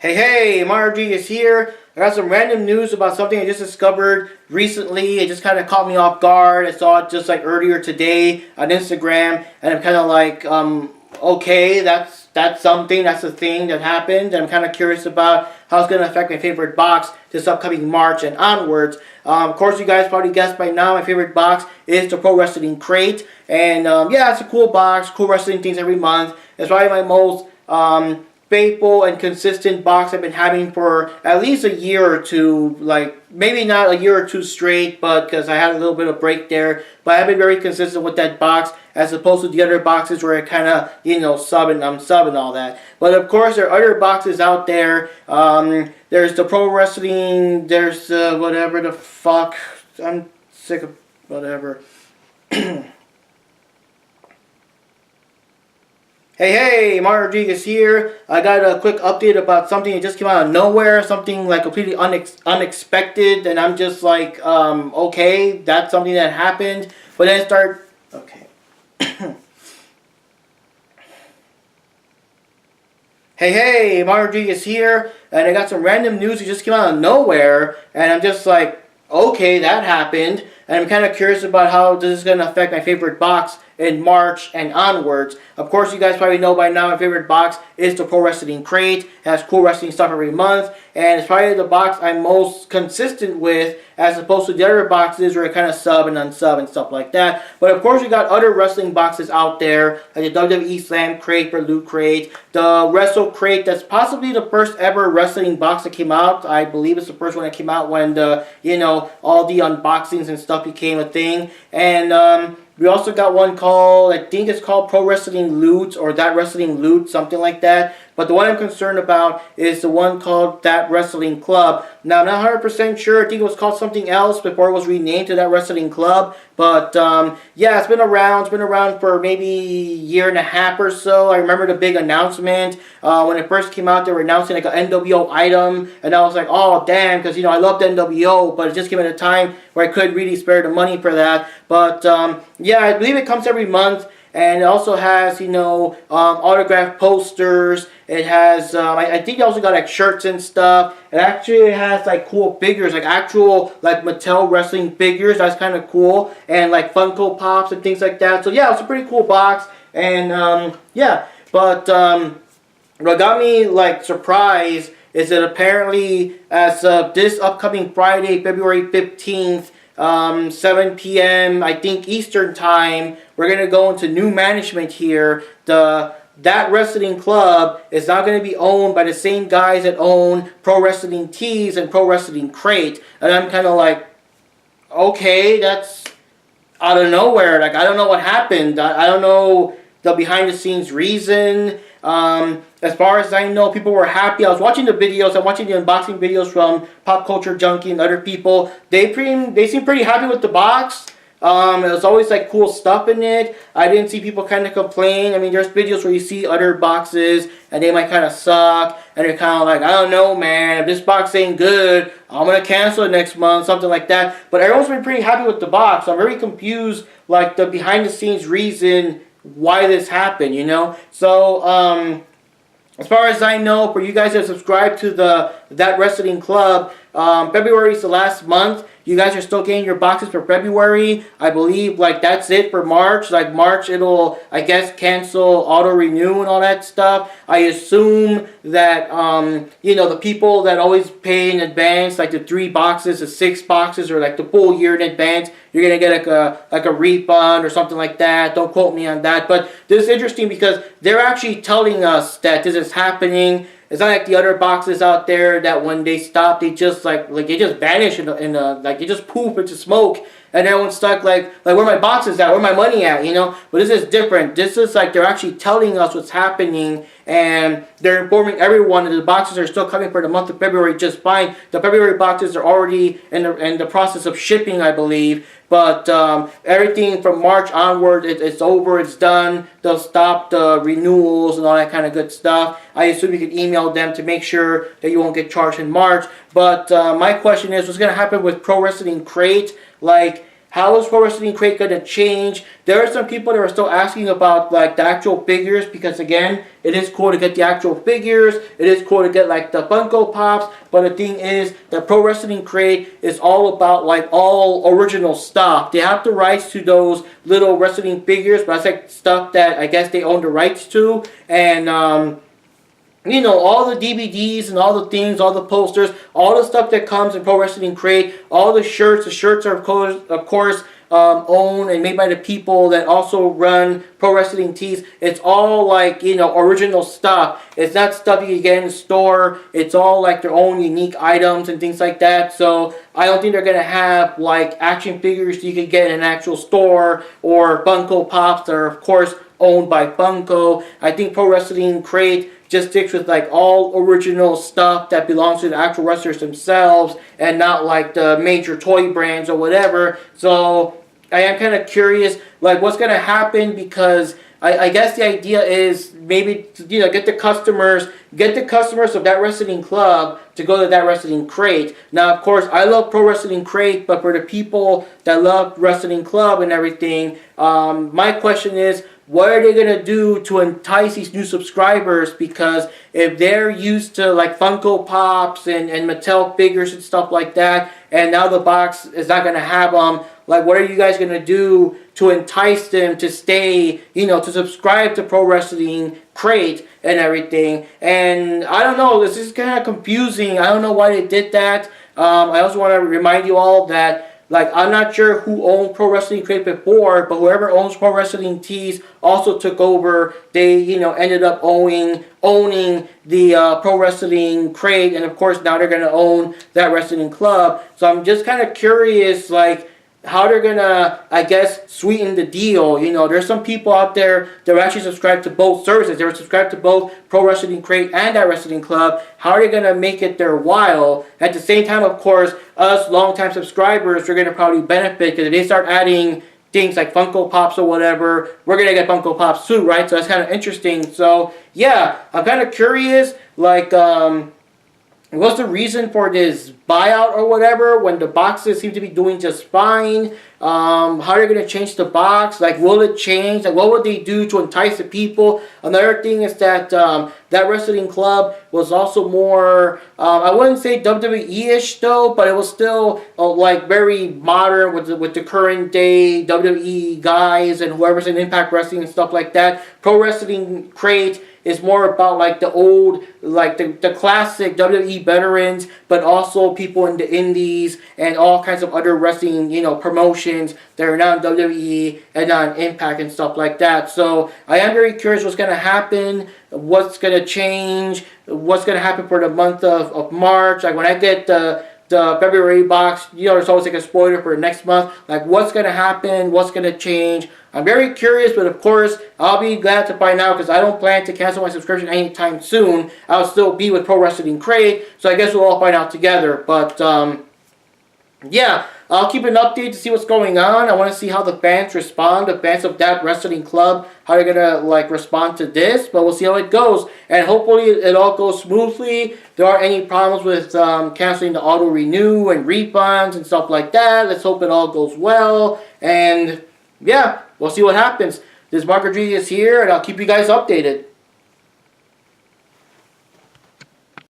Hey, Margie is here. I got some random news about something I just discovered recently. It just kind of caught me off guard. I saw it just like earlier today on Instagram, and I'm kind of like, okay, that's something, that's a thing that happened. And I'm kind of curious about how it's going to affect my favorite box this upcoming March and onwards. Of course, you guys probably guessed by now, my favorite box is the Pro Wrestling Crate. And yeah, it's a cool box, cool wrestling things every month. It's probably my most faithful and consistent box I've been having for at least a year or two, like maybe not a year or two straight, but because I had a little bit of break there, but I've been very consistent with that box as opposed to the other boxes where I kind of, sub and all that. But of course, there are other boxes out there. There's the Pro Wrestling, there's whatever the fuck, I'm sick of whatever. Hey, Mario Rodriguez here. I got a quick update about something that just came out of nowhere, something like completely unexpected, and I'm just like, okay, that's something that happened. But then okay. Hey, Mario Rodriguez here, and I got some random news that just came out of nowhere, and I'm just like, okay, that happened, and I'm kind of curious about how this is going to affect my favorite box in March and onwards. Of course, you guys probably know by now my favorite box is the Pro Wrestling Crate. It has cool wrestling stuff every month, and it's probably the box I'm most consistent with as opposed to the other boxes where I kind of sub and unsub and stuff like that. But of course, you got other wrestling boxes out there, like the WWE Slam Crate for Loot Crate, the Wrestle Crate that's possibly the first ever wrestling box that came out. I believe it's the first one that came out when the, all the unboxings and stuff became a thing. And we also got one called, I think it's called Pro Wrestling Loot or That Wrestling Loot, something like that. But the one I'm concerned about is the one called That Wrestling Club. Now, I'm not 100% sure. I think it was called something else before it was renamed to That Wrestling Club. But, yeah, it's been around. It's been around for maybe a year and a half or so. I remember the big announcement. When it first came out, they were announcing like an NWO item. And I was like, oh, damn, because, I loved NWO. But it just came at a time where I couldn't really spare the money for that. But, yeah, I believe it comes every month. And it also has, autographed posters. It has, I think it also got like shirts and stuff. It actually has like cool figures, like actual like Mattel wrestling figures. That's kind of cool. And like Funko Pops and things like that. So yeah, it's a pretty cool box. And yeah, but what got me like surprised is that apparently as of this upcoming Friday, February 15th, 7 p.m. I think Eastern time, we're going to go into new management here. That Wrestling Club is now going to be owned by the same guys that own ProWrestlingTees and ProWrestlingCrate. And I'm kind of like, okay, that's out of nowhere. Like, I don't know what happened. I don't know the behind the scenes reason. As far as I know, people were happy. I was watching the videos. I'm watching the unboxing videos from Pop Culture Junkie and other people. They seem pretty happy with the box. It was always like cool stuff in it. I didn't see people kind of complain. I mean, there's videos where you see other boxes and they might kind of suck. And they're kind of like, I don't know, man. If this box ain't good, I'm going to cancel it next month. Something like that. But everyone's been pretty happy with the box. I'm very confused, like the behind the scenes reason why this happened, So, as far as I know, for you guys that subscribe to That Wrestling Club, February is the last month. You guys are still getting your boxes for February. I believe, like, that's it for March. Like, March, it'll, I guess, cancel, auto-renew and all that stuff. I assume that, the people that always pay in advance, like the 3 boxes, the 6 boxes, or like the full year in advance, you're going to get like a refund or something like that. Don't quote me on that. But this is interesting because they're actually telling us that this is happening. It's not like the other boxes out there that when they stop, they just like they just vanish in like they just poof into smoke, and everyone's stuck like where my boxes at, where my money at, But this is different. This is like they're actually telling us what's happening, and they're informing everyone that the boxes are still coming for the month of February just fine. The February boxes are already in the process of shipping, I believe. But everything from March onward, it's over, it's done. They'll stop the renewals and all that kind of good stuff. I assume you can email them to make sure that you won't get charged in March. But my question is, what's going to happen with Pro Wrestling Crate? Like, How is Pro Wrestling Crate going to change? There are some people that are still asking about like the actual figures, because again, it is cool to get the actual figures. It is cool to get like the Funko Pops. But the thing is, the Pro Wrestling Crate is all about like all original stuff. They have the rights to those little wrestling figures, but that's like stuff that I guess they own the rights to. And you know, all the DVDs and all the things, all the posters, all the stuff that comes in Pro Wrestling Crate, all the shirts. The shirts are of course owned and made by the people that also run Pro Wrestling Tees. It's all like, you know, original stuff. It's not stuff you can get in the store. It's all like their own unique items and things like that. So I don't think they're going to have like action figures you could get in an actual store, or Funko Pops that are of course owned by Funko. I think Pro Wrestling Crate just sticks with like all original stuff that belongs to the actual wrestlers themselves, and not like the major toy brands or whatever. So I am kind of curious like what's going to happen, because I guess the idea is maybe, you know, get the customers of that wrestling club to go to that wrestling crate. Now, of course, I love Pro Wrestling Crate, but for the people that love wrestling club and everything, my question is, what are they going to do to entice these new subscribers? Because if they're used to like Funko Pops and Mattel figures and stuff like that, and now the box is not going to have them, like what are you guys going to do to entice them to stay, you know, to subscribe to Pro Wrestling Crate and everything? And I don't know, this is kind of confusing. I don't know why they did that. I also want to remind you all that, like, I'm not sure who owned Pro Wrestling Crate before, but whoever owns Pro Wrestling Tees also took over. They, you know, ended up owning the Pro Wrestling Crate, and of course now they're going to own that wrestling club. So I'm just kind of curious, like, how they're going to, I guess, sweeten the deal. You know, there's some people out there that are actually subscribed to both services. They were subscribed to both Pro Wrestling Crate and that wrestling club. How are they going to make it their while? At the same time, of course, us longtime subscribers are going to probably benefit, because if they start adding things like Funko Pops or whatever, we're going to get Funko Pops too, right? So that's kind of interesting. So, yeah, I'm kind of curious, like, what's the reason for this buyout or whatever when the boxes seem to be doing just fine? How are they going to change the box? Like, will it change? Like, what would they do to entice the people? Another thing is that that wrestling club was also more, I wouldn't say WWE-ish though, but it was still like very modern with the current day WWE guys and whoever's in Impact Wrestling and stuff like that. Pro Wrestling Crate is more about like the old, like the classic WWE veterans, but also people in the indies and all kinds of other wrestling, you know, promotions that are not in WWE and not in Impact and stuff like that. So I am very curious what's going to happen, what's going to change, what's going to happen for the month of March. Like when I get the February box, you know, there's always like a spoiler for next month. Like what's going to happen, what's going to change. I'm very curious, but of course, I'll be glad to find out, because I don't plan to cancel my subscription anytime soon. I'll still be with Pro Wrestling Crate, so I guess we'll all find out together. But, yeah, I'll keep an update to see what's going on. I want to see how the fans respond, the fans of that wrestling club, how they're going to, like, respond to this. But we'll see how it goes. And hopefully it all goes smoothly. If there aren't any problems with canceling the auto-renew and refunds and stuff like that. Let's hope it all goes well. And, yeah, we'll see what happens. This is Mark Rodriguez here, and I'll keep you guys updated.